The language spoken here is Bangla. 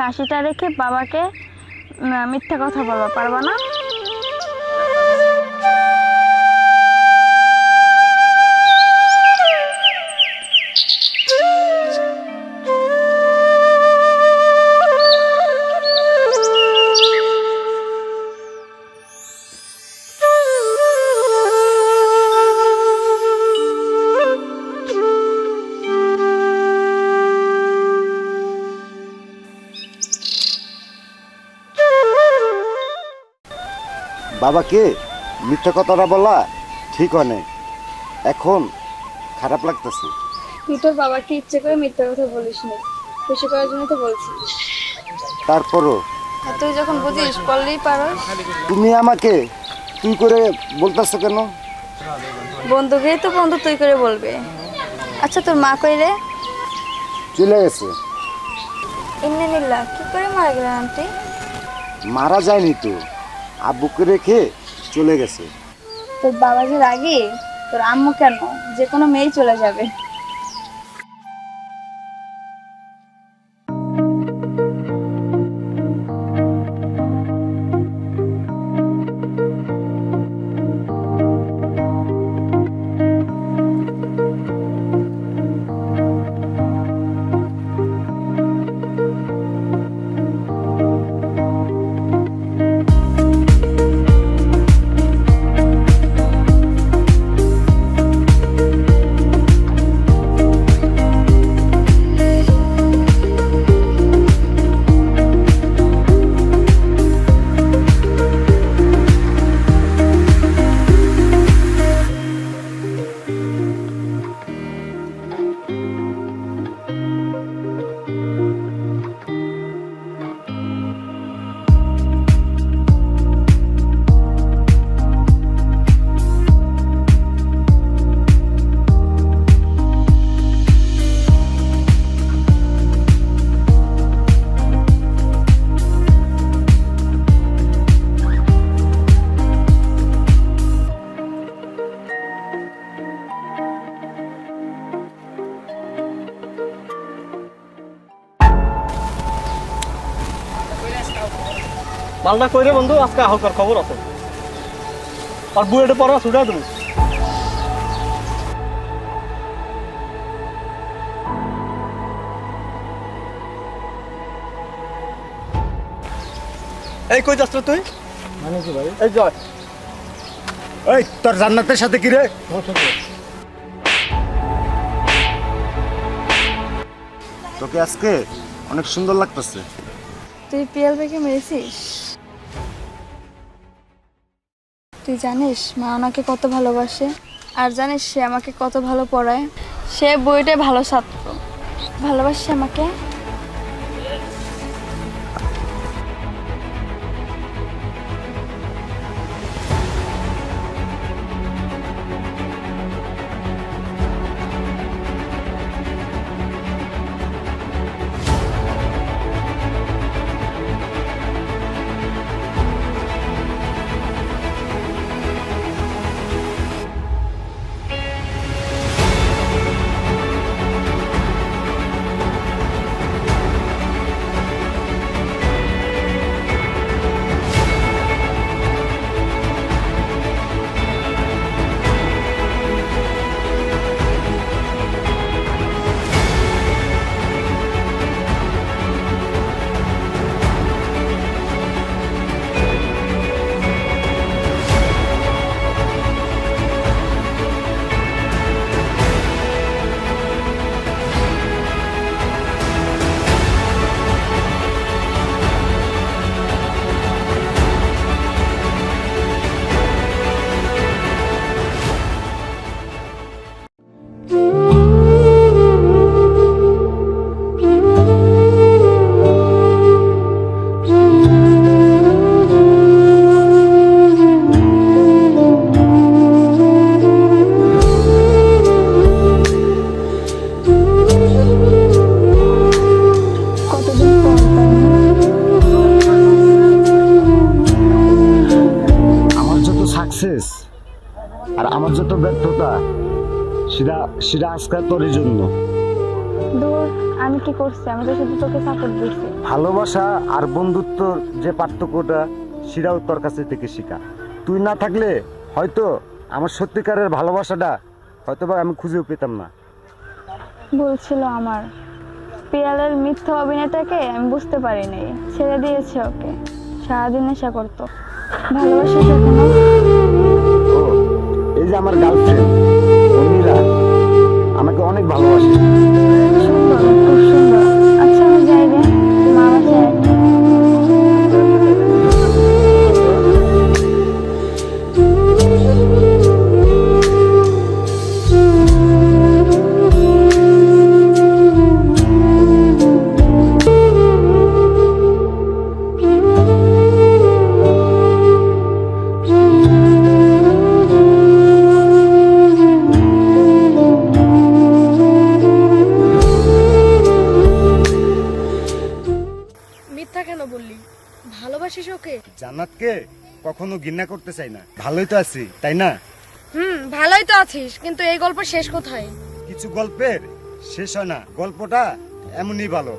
হাসিটা রেখে বাবাকে মিথ্যা কথা বলবা, পারবা না? বাবাকে মিথ্যা কথাটা বলা ঠিক হয় না, এখন খারাপ লাগতেছে। তুই তোর বাবাকে ইচ্ছে করে মিথ্যা কথা বলিস না, খুশি করার জন্য তো বলছিস। তারপরও তুই যখন বুঝিস বললেই পারস। তুমি আমাকে তুই করে বলতেছো কেন? বন্ধুকে তো বন্ধু তুই করে বলবে। আচ্ছা তোর মা কই রে? চলে গেছে। ইন্নালিল্লাহ, কি করে মারা গেলেন আন্টি? মারা যায়নি তো, আব্বুকে রেখে চলে গেছে। তোর বাবা যে রাগে, তোর আম্মু কেন? যে কোনো মেয়েই চলে যাবে। মালটা কইরে বন্ধু, আজকে হালকার খবর আছে। আর বুয়েটে পড়া ছুটা তুমি। এই কই যাস তুই? মানে কি ভাই? এই জয়, এই তোর জান্নাতের সাথে কি রে? তোকে আজকে অনেক সুন্দর লাগতেছে। তুই পিয়াল বেগে মেরেছিস? তুই জানিস মা ওনাকে কত ভালোবাসে, আর জানিস সে আমাকে কত ভালো পড়ায়। সে বইটা ভালো ছাত্র, ভালোবাসে আমাকে। সাকসেস আর আমার যত ব্যর্থতা সেটা সেটা আজকাল তোর জন্য। দূর, আমি কি করছি? আমি তো শুধু তোকে সাপোর্ট দিচ্ছি। ভালোবাসা আর বন্ধুত্বর যে পার্থক্যটা সেটাও তোর কাছে থেকে শিখা। তুই না থাকলে হয়তো আমার সত্যিকারের ভালোবাসাটা হয়তো বা আমি খুঁজেও পেতাম না। বলছিল আমার পিয়ালের মিথ্যা অভিনয়টাকে আমি বুঝতে পারিনি, ছেড়ে দিয়েছে ওকে। সারাদিন নেশা করতো। ভালোবাসিস এখনো? ও, এই যে আমার গার্লফ্রেন্ড নীলা আমাকে অনেক ভালোবাসে। সুন্দর, খুব সুন্দর। আচ্ছা আমি যাই রে, মা বাসায়। মিথ্যা কেন বললি? ভালোবাসিস ওকে? জান্নাতকে কখনো ঘৃণা করতে চাই না। ভালোই তো আছি, তাই না? ভালোই তো আছিস, কিন্তু এই গল্প শেষ কোথায়? কিছু গল্পের শেষ হয় না, গল্পটা এমনই ভালো।